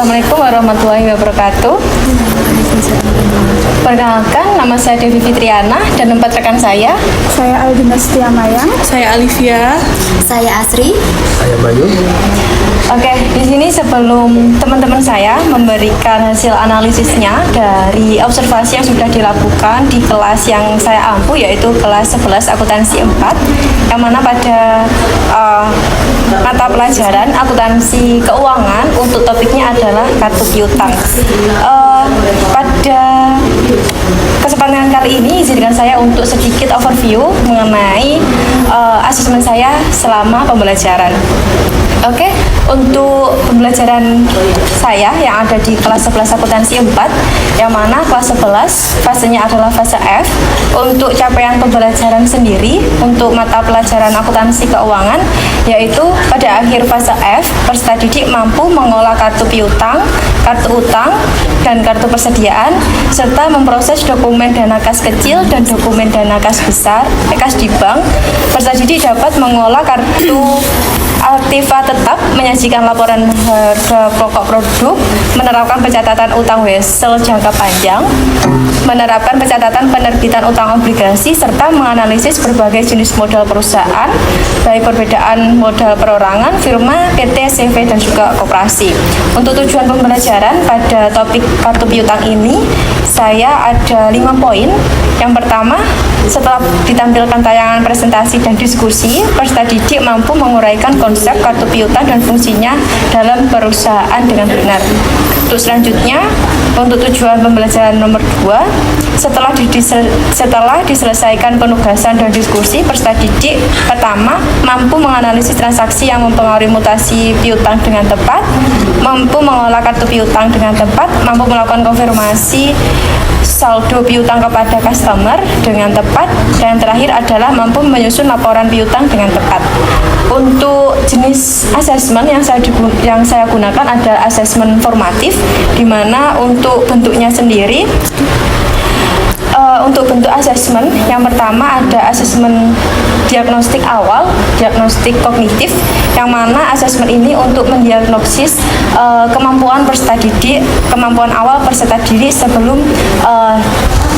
Assalamualaikum warahmatullahi wabarakatuh. Perkenalkan, nama saya Devi Fitriana dan 4 rekan saya. Saya Aldina Setiamayang. Saya Alivia. Saya Asri. Saya Bayu. Oke, di sini sebelum teman-teman saya memberikan hasil analisisnya dari observasi yang sudah dilakukan di kelas yang saya ampu, yaitu kelas 11 akuntansi 4, yang mana pada mata pelajaran akuntansi keuangan untuk topiknya adalah kartu piutang. Pada kesempatan kali ini izinkan saya untuk sedikit overview mengenai asesmen saya selama pembelajaran. Oke, untuk pembelajaran saya yang ada di kelas 11 akuntansi 4, yang mana kelas 11 fasenya adalah fase F. Untuk capaian pembelajaran sendiri untuk mata pelajaran akuntansi keuangan, yaitu pada akhir fase F, peserta didik mampu mengolah kartu piutang, kartu utang, dan kartu persediaan, serta memproses dokumen dana kas kecil dan dokumen dana kas besar, kas di bank. Peserta didik dapat mengolah kartu aktiva tetap, menyajikan laporan harga pokok produk, menerapkan pencatatan utang wesel jangka panjang, menerapkan pencatatan penerbitan utang obligasi, serta menganalisis berbagai jenis modal perusahaan, baik perbedaan modal perorangan, firma, PT, CV, dan juga koperasi. Untuk tujuan pembelajaran pada topik kartu piutang ini, saya ada 5 poin. Yang pertama, setelah ditampilkan tayangan presentasi dan diskusi, peserta didik mampu menguraikan konsep kartu piutang dan fungsinya dalam perusahaan dengan benar. Untuk selanjutnya, untuk tujuan pembelajaran nomor 2, setelah diselesaikan penugasan dan diskusi, peserta didik pertama mampu menganalisis transaksi yang mempengaruhi mutasi piutang dengan tepat, mampu mengolah kartu piutang dengan tepat, mampu melakukan konfirmasi saldo piutang kepada customer dengan tepat, dan terakhir adalah mampu menyusun laporan piutang dengan tepat. Untuk jenis asesmen yang saya gunakan adalah asesmen formatif, di mana untuk bentuknya sendiri, untuk bentuk asesmen yang pertama ada asesmen diagnostik awal, diagnostik kognitif, yang mana asesmen ini untuk mendiagnosis kemampuan peserta didik, kemampuan awal peserta didik sebelum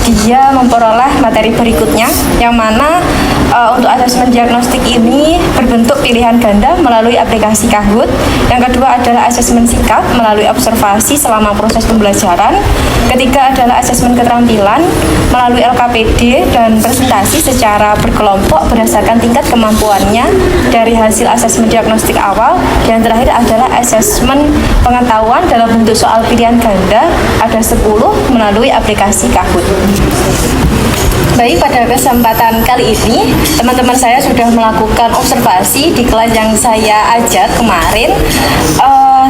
dia memperoleh materi berikutnya, yang mana untuk asesmen diagnostik ini berbentuk pilihan ganda melalui aplikasi Kahoot. Yang kedua adalah asesmen sikap melalui observasi selama proses pembelajaran. Ketiga adalah asesmen keterampilan melalui LKPD dan presentasi secara berkelompok berdasarkan tingkat kemampuannya dari hasil asesmen diagnostik awal. Yang terakhir adalah asesmen pengetahuan dalam bentuk soal pilihan ganda, ada 10 melalui aplikasi Kahoot. Baik, pada kesempatan kali ini teman-teman saya sudah melakukan observasi di kelas yang saya ajar kemarin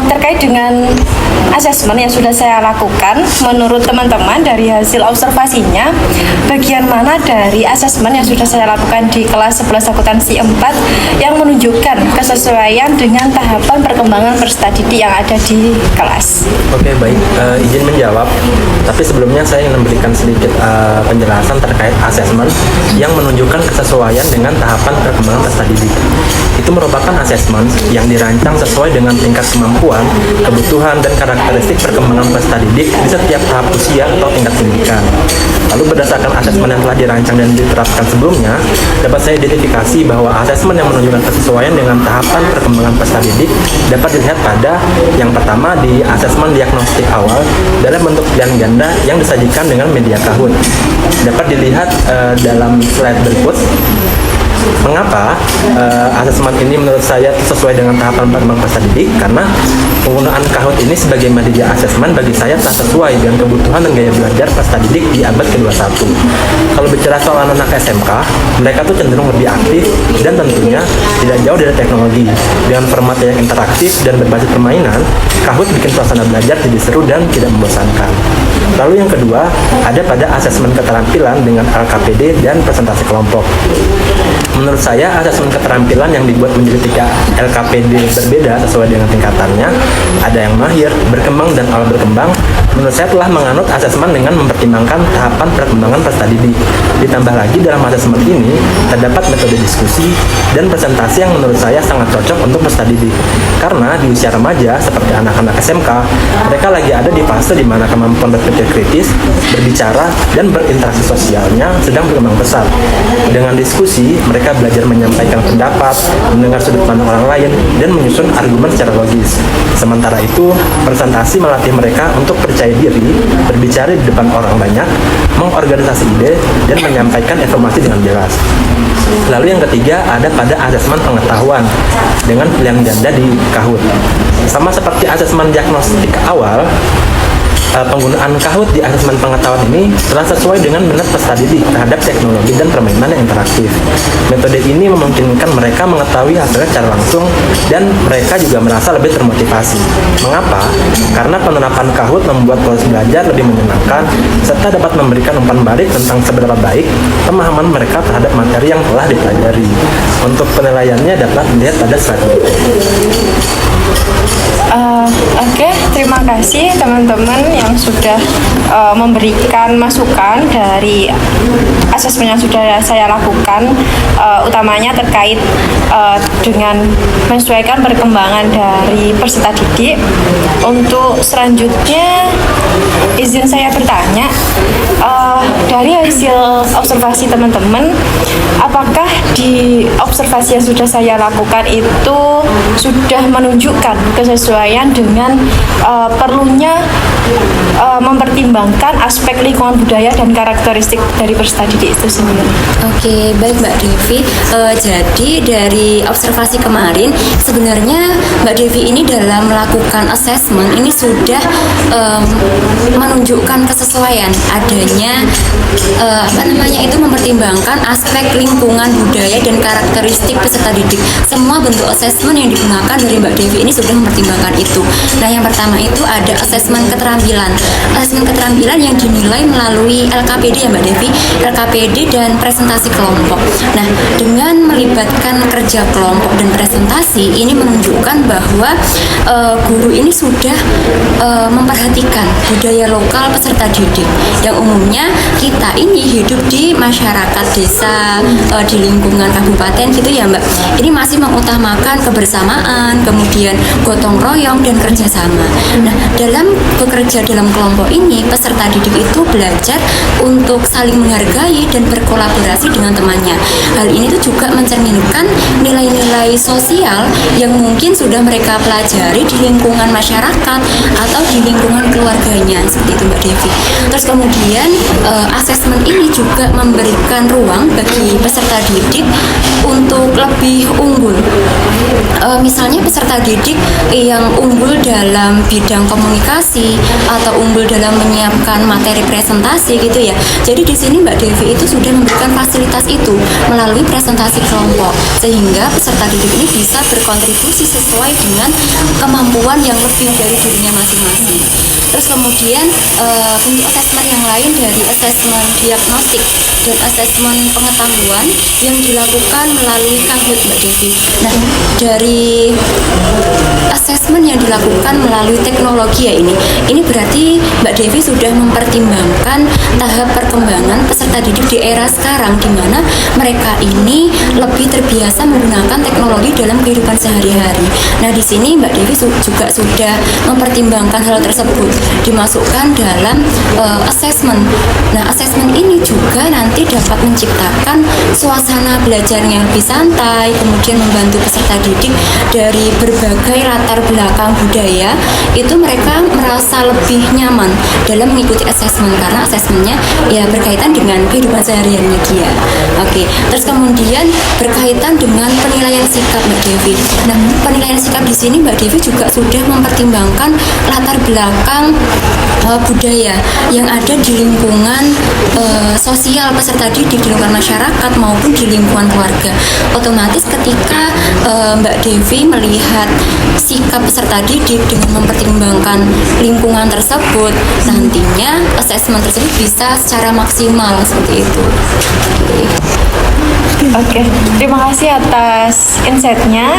terkait dengan asesmen yang sudah saya lakukan. Menurut teman-teman dari hasil observasinya, bagian mana dari asesmen yang sudah saya lakukan di kelas 11 akuntansi 4 yang menunjukkan kesesuaian dengan tahapan perkembangan peserta didik yang ada di kelas? Oke, baik. Izin menjawab. Tapi sebelumnya saya ingin memberikan sedikit penjelasan terkait asesmen yang menunjukkan kesesuaian dengan tahapan perkembangan peserta didik. Itu merupakan asesmen yang dirancang sesuai dengan tingkat kemampuan, kebutuhan, dan karakteristik perkembangan peserta didik di setiap tahap usia atau tingkat pendidikan. Lalu berdasarkan asesmen yang telah dirancang dan diterapkan sebelumnya, dapat saya identifikasi bahwa asesmen yang menunjukkan kesesuaian dengan tahapan perkembangan peserta didik dapat dilihat pada yang pertama di asesmen diagnostik awal dalam bentuk pilihan ganda yang disajikan dengan media Kahoot. Dapat dilihat dalam slide berikut. Mengapa asesmen ini menurut saya sesuai dengan tahapan perkembangan peserta didik? Karena penggunaan Kahoot ini sebagai media asesmen bagi saya telah sesuai dengan kebutuhan dan gaya belajar peserta didik di abad ke-21. Kalau bicara soal anak SMK, mereka tuh cenderung lebih aktif dan tentunya tidak jauh dari teknologi. Dengan format yang interaktif dan berbasis permainan, Kahoot bikin suasana belajar jadi seru dan tidak membosankan. Lalu yang kedua, ada pada asesmen keterampilan dengan LKPD dan presentasi kelompok. Menurut saya, asesmen keterampilan yang dibuat menjadi 3 LKPD berbeda sesuai dengan tingkatannya. Ada yang mahir, berkembang, dan awal berkembang. menurut saya telah menganut asesmen dengan mempertimbangkan tahapan perkembangan peserta didik. Ditambah lagi dalam asesmen ini terdapat metode diskusi dan presentasi yang menurut saya sangat cocok untuk peserta didik. Karena di usia remaja seperti anak-anak SMK, mereka lagi ada di fase di mana kemampuan berpikir kritis, berbicara, dan berinteraksi sosialnya sedang berkembang pesat. Dengan diskusi, mereka belajar menyampaikan pendapat, mendengar sudut pandang orang lain, dan menyusun argumen secara logis. Sementara itu, presentasi melatih mereka untuk percaya diri, berbicara di depan orang banyak, mengorganisasi ide, dan menyampaikan informasi dengan jelas. Lalu yang ketiga ada pada asesmen pengetahuan dengan pilihan ganda di Kahoot. Sama seperti asesmen diagnostik awal, penggunaan Kahoot di asesmen pengetahuan ini telah sesuai dengan minat peserta didik terhadap teknologi dan permainan yang interaktif. Metode ini memungkinkan mereka mengetahui hasilnya secara langsung dan mereka juga merasa lebih termotivasi. Mengapa? Karena penerapan Kahoot membuat proses belajar lebih menyenangkan serta dapat memberikan umpan balik tentang seberapa baik pemahaman mereka terhadap materi yang telah dipelajari. Untuk penilaiannya dapat dilihat pada slide berikut. Oke, terima kasih teman-teman yang sudah memberikan masukan dari asesmen yang sudah saya lakukan, utamanya terkait dengan menyesuaikan perkembangan dari peserta didik. Untuk selanjutnya, izin saya bertanya, dari hasil observasi teman-teman, apakah di observasi yang sudah saya lakukan itu sudah menunjukkan kesesuaian dengan perlunya mempertimbangkan aspek lingkungan budaya dan karakteristik dari peserta didik itu sendiri? Oke, baik Mbak Devi. Jadi dari observasi kemarin, sebenarnya Mbak Devi ini dalam melakukan assessment ini sudah menunjukkan kesesuaian adanya itu mempertimbangkan aspek lingkungan budaya dan karakteristik peserta didik. Semua bentuk assessment yang digunakan dari Mbak Devi ini sudah mempertimbangkan itu. Nah, yang pertama itu ada asesmen keterampilan. Asesmen keterampilan yang dinilai melalui LKPD ya Mbak Devi, LKPD dan presentasi kelompok. Nah, dengan melibatkan kerja kelompok dan presentasi, ini menunjukkan bahwa guru ini sudah memperhatikan budaya lokal peserta didik. Yang umumnya kita ini hidup di masyarakat desa, di lingkungan kabupaten gitu ya Mbak. Ini masih mengutamakan kebersamaan, kemudian gotong royong dan kerjasama. Nah, dalam bekerja dalam kelompok ini, peserta didik itu belajar untuk saling menghargai dan berkolaborasi dengan temannya. Hal ini tuh juga mencerminkan nilai-nilai sosial yang mungkin sudah mereka pelajari di lingkungan masyarakat atau di lingkungan keluarganya, seperti itu Mbak Devi. Terus kemudian asesmen ini juga memberikan ruang bagi peserta didik untuk lebih unggul. Misalnya peserta didik yang unggul dalam bidang komunikasi atau unggul dalam menyiapkan materi presentasi gitu ya. Jadi di sini Mbak Devi itu sudah memberikan fasilitas itu melalui presentasi kelompok, sehingga peserta didik ini bisa berkontribusi sesuai dengan kemampuan yang lebih dari dirinya masing-masing. Terus kemudian untuk asesmen yang lain dari asesmen diagnostik dan asesmen pengetahuan yang dilakukan melalui Kahoot Mbak Devi. Nah, dari asesmen yang dilakukan melalui teknologi ya ini berarti Mbak Devi sudah mempertimbangkan tahap perkembangan peserta didik di era sekarang, di mana mereka ini lebih terbiasa menggunakan teknologi dalam kehidupan sehari-hari. Nah, di sini Mbak Devi juga sudah mempertimbangkan hal tersebut, dimasukkan dalam asesmen. Nah, asesmen ini juga nanti dapat menciptakan suasana belajarnya lebih santai, kemudian membantu peserta didik dari berbagai latar belakang budaya, itu mereka merasa lebih nyaman dalam mengikuti asesmen karena asesmennya ya berkaitan dengan kehidupan sehari-harinya dia. Oke, terus kemudian berkaitan dengan penilaian sikap Mbak Devi. Nah, penilaian sikap di sini Mbak Devi juga sudah mempertimbangkan latar belakang budaya yang ada di lingkungan sosial peserta didik, di lingkungan masyarakat maupun di lingkungan keluarga. Otomatis ketika Mbak Devi melihat sikap peserta didik dengan mempertimbangkan lingkungan tersebut, nantinya asesmen tersebut bisa secara maksimal seperti itu. Oke, terima kasih atas insight-nya.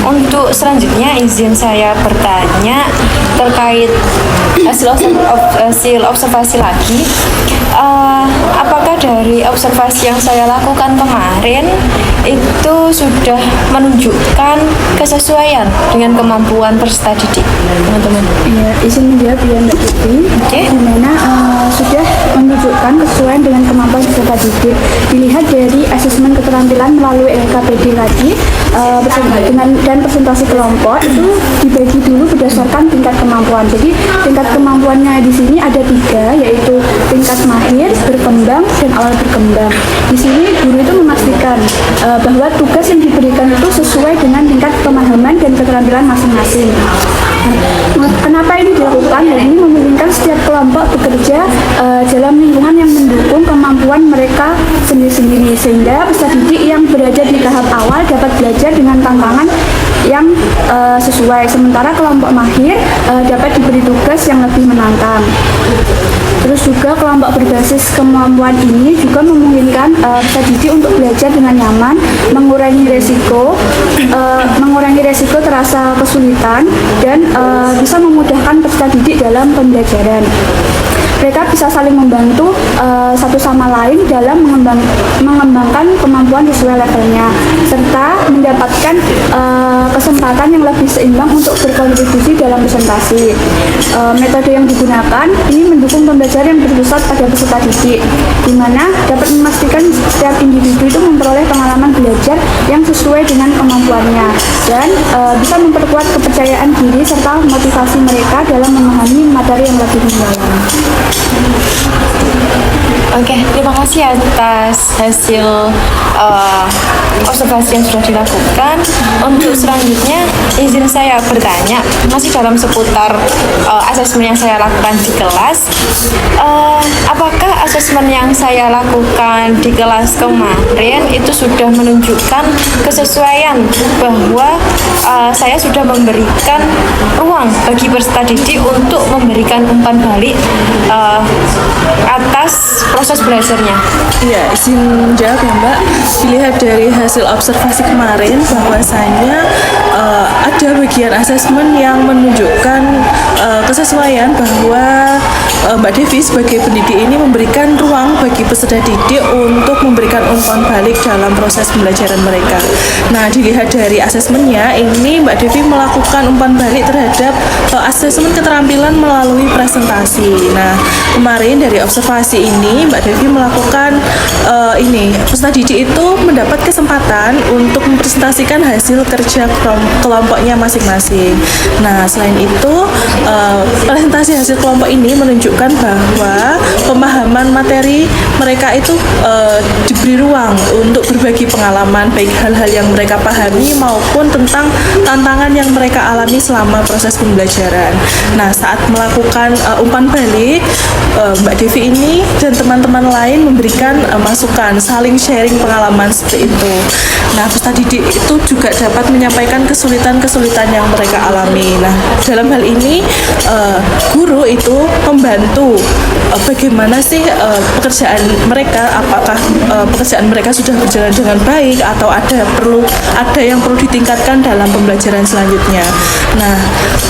Untuk selanjutnya izin saya bertanya terkait hasil observasi lagi. Apakah dari observasi yang saya lakukan kemarin itu sudah menunjukkan kesesuaian dengan kemampuan peserta didik, teman-teman? Ya, izin menjawab ya Mbak Titi. Oke. Dimana sudah menunjukkan kesesuaian dengan kemampuan peserta didik. Dilihat dari asesmen keterampilan melalui LKPD tadi dan presentasi kelompok itu dibagi dulu berdasarkan tingkat kemampuan. Jadi tingkat kemampuannya di sini ada 3, yaitu tingkat mahir, berkembang, dan awal berkembang. Di sini guru itu memastikan bahwa tugas yang diberikan itu sesuai dengan tingkat pemahaman dan keterampilan masing-masing. Kenapa ini dilakukan? Dan ini memungkinkan setiap kelompok bekerja dalam lingkungan yang mendukung kemampuan mereka sendiri-sendiri, sehingga peserta didik yang berada di tahap awal dapat belajar dengan tantangan yang sesuai, sementara kelompok mahir dapat diberi tugas yang lebih menantang. Terus juga kelompok berbasis kemampuan ini juga memungkinkan peserta didik untuk belajar dengan nyaman, mengurangi resiko terasa kesulitan, dan bisa memudahkan peserta didik dalam pembelajaran. Mereka bisa saling membantu satu sama lain dalam mengembangkan kemampuan sesuai levelnya, serta mendapatkan kesempatan yang lebih seimbang untuk berkontribusi dalam presentasi. Metode yang digunakan ini mendukung pembelajaran yang berpusat pada peserta didik, di mana dapat memastikan setiap individu itu memperoleh pengalaman belajar yang sesuai dengan kemampuannya, dan bisa memperkuat kepercayaan diri serta motivasi mereka dalam memahami materi yang lebih mendalam. Oke, terima kasih atas hasil observasi yang sudah dilakukan. Untuk selanjutnya, izin saya bertanya, masih dalam seputar asesmen yang saya lakukan di kelas. Apakah asesmen yang saya lakukan di kelas kemarin itu sudah menunjukkan kesesuaian bahwa saya sudah memberikan ruang bagi peserta didik untuk memberikan umpan balik atas proses belajarnya? Iya, izin menjawab ya Mbak. Dilihat dari hasil observasi kemarin bahwasanya ada bagian asesmen yang menunjukkan kesesuaian bahwa Mbak Devi sebagai pendidik ini memberikan ruang bagi peserta didik untuk memberikan umpan balik dalam proses pembelajaran mereka. Nah, dilihat dari asesmennya, ini Mbak Devi melakukan umpan balik terhadap asesmen keterampilan melalui presentasi. Nah, kemarin dari observasi ini Mbak Devi melakukan peserta didik itu mendapat kesempatan untuk mempresentasikan hasil kerja kelompoknya masing-masing. Nah, selain itu presentasi hasil kelompok ini menunjukkan bahwa pemahaman materi mereka itu diberi ruang untuk berbagi pengalaman, baik hal-hal yang mereka pahami maupun tentang tantangan yang mereka alami selama proses pembelajaran. Nah, saat melakukan umpan balik, Mbak Devi ini dan teman-teman lain memberikan masukan, saling sharing pengalaman seperti itu. Nah, peserta didik itu juga dapat menyampaikan kesulitan-kesulitan yang mereka alami. Nah, dalam hal ini guru itu membantu bagaimana sih pekerjaan mereka, apakah pekerjaan mereka sudah berjalan dengan baik atau ada yang perlu ditingkatkan dalam pembelajaran selanjutnya. Nah,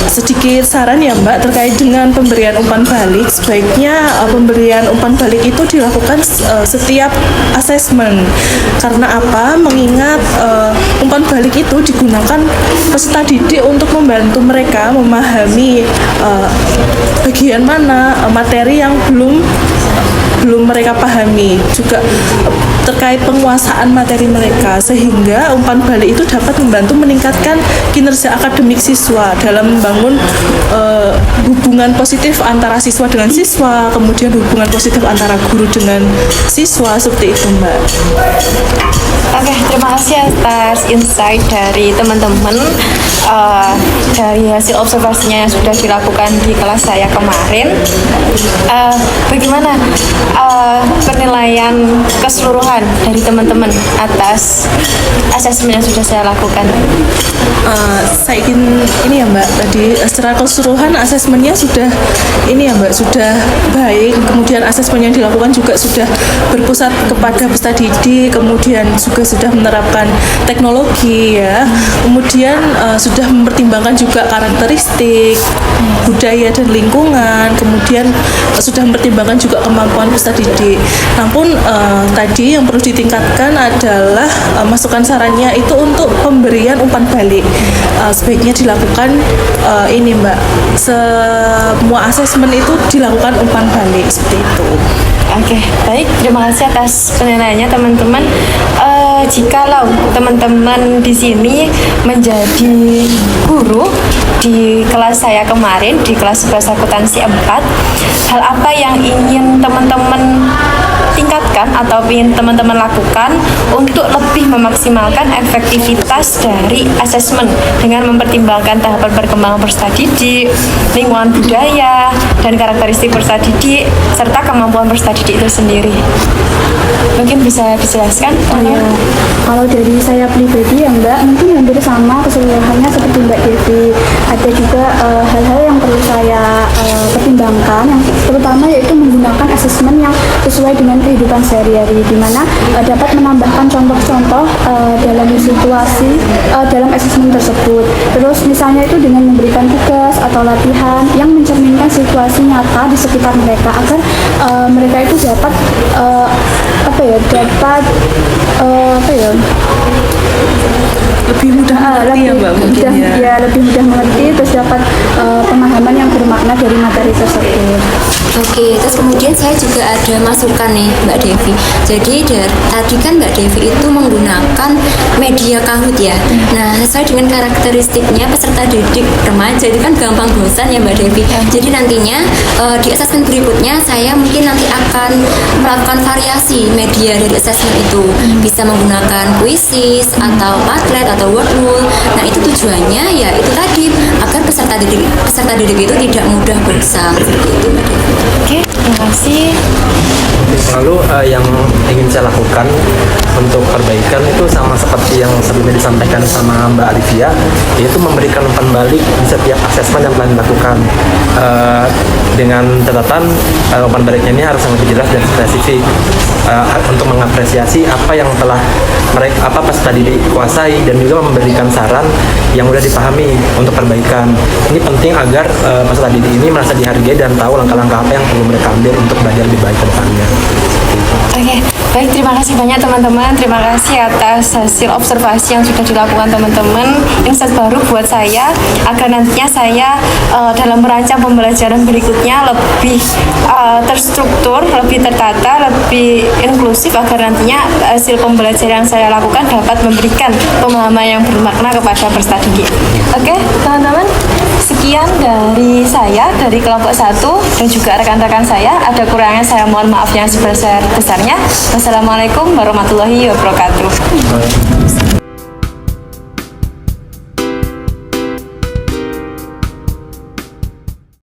sedikit saran ya Mbak terkait dengan pemberian umpan balik. Sebaiknya pemberian umpan balik itu dilakukan setiap asesmen. Karena apa? Mengingat umpan balik itu digunakan peserta didik untuk membantu mereka memahami bagian mana materi yang belum mereka pahami, juga terkait penguasaan materi mereka, sehingga umpan balik itu dapat membantu meningkatkan kinerja akademik siswa dalam membangun hubungan positif antara siswa dengan siswa, kemudian hubungan positif antara guru dengan siswa, seperti itu Mbak. Oke, terima kasih atas insight dari teman-teman dari hasil observasinya yang sudah dilakukan di kelas saya kemarin. Bagaimana penilaian keseluruhan keluhan dari teman-teman atas asesmen yang sudah saya lakukan? Saya ingin ini ya Mbak, tadi secara keseluruhan asesmennya sudah ini ya Mbak, sudah baik, kemudian asesmen yang dilakukan juga sudah berpusat kepada peserta didik, kemudian juga sudah menerapkan teknologi ya, kemudian sudah mempertimbangkan juga karakteristik budaya dan lingkungan, kemudian sudah mempertimbangkan juga kemampuan peserta didik. Namun tadi yang perlu ditingkatkan adalah masukan sarannya itu untuk pemberian umpan balik. Sebaiknya dilakukan ini Mbak, semua asesmen itu dilakukan umpan balik seperti itu. Oke, baik. Terima kasih atas penilaiannya teman-teman. Jikalau teman-teman di sini menjadi guru di kelas saya kemarin, di kelas bahasa akuntansi 4, hal apa yang ingin teman-teman tingkatkan atau ingin teman-teman lakukan untuk lebih memaksimalkan efektivitas dari asesmen dengan mempertimbangkan tahapan perkembangan peserta didik, lingkungan budaya, dan karakteristik peserta didik, serta kemampuan peserta didik itu sendiri. Mungkin bisa dijelaskan? Kalau dari saya pribadi ya Mbak, mungkin hampir sama keseluruhannya seperti Mbak Devi. Ada juga hal-hal yang perlu saya pertimbangkan, yang terutama yaitu menggunakan asesmen yang sesuai dengan kehidupan sehari-hari, di mana dapat menambahkan contoh-contoh dalam situasi dalam asesmen tersebut. Terus misalnya itu dengan memberikan tugas atau latihan yang mencerminkan situasi nyata di sekitar mereka, agar mereka itu dapat Lebih mudah mengerti ya Mbak mungkin ya. Lebih mudah mengerti, terus dapat pemahaman yang bermakna dari materi tersebut. Oke, terus kemudian saya juga ada masukan nih Mbak Devi. Jadi tadi kan Mbak Devi itu menggunakan media Kahoot ya. Nah, sesuai dengan karakteristiknya peserta didik remaja itu kan gampang bosan ya Mbak Devi. Jadi nantinya di asesmen berikutnya saya mungkin nanti akan melakukan variasi media dari asesmen itu. Bisa menggunakan Quizzes atau Padlet atau Wordwall. Nah, itu tujuannya ya itu tadi agar peserta didik itu tidak mudah bosan seperti itu Mbak Devi. Oke, terima kasih. Lalu yang ingin saya lakukan untuk perbaikan itu sama seperti yang sebelumnya disampaikan sama Mbak Alivia, yaitu memberikan umpan balik di setiap asesmen yang telah dilakukan, dengan catatan umpan baliknya ini harus yang lebih jelas dan spesifik, untuk mengapresiasi apa yang telah peserta didik kuasai, dan juga memberikan saran yang sudah dipahami untuk perbaikan. Ini penting agar peserta didik ini merasa dihargai dan tahu langkah-langkah apa yang perlu mereka ambil untuk belajar lebih baik ke depannya. Oke, baik, terima kasih banyak teman-teman. Terima kasih atas hasil observasi yang sudah dilakukan teman-teman. Insight baru buat saya agar nantinya saya dalam merancang pembelajaran berikutnya lebih terstruktur, lebih tertata, lebih inklusif, agar nantinya hasil pembelajaran yang saya lakukan dapat memberikan pemahaman yang bermakna kepada peserta didik. Oke, teman-teman, sekian dari saya, dari kelompok 1 dan juga rekan-rekan saya. Ada kurangnya saya mohon maaf yang sebesar-besarnya. Wassalamualaikum warahmatullahi wabarakatuh.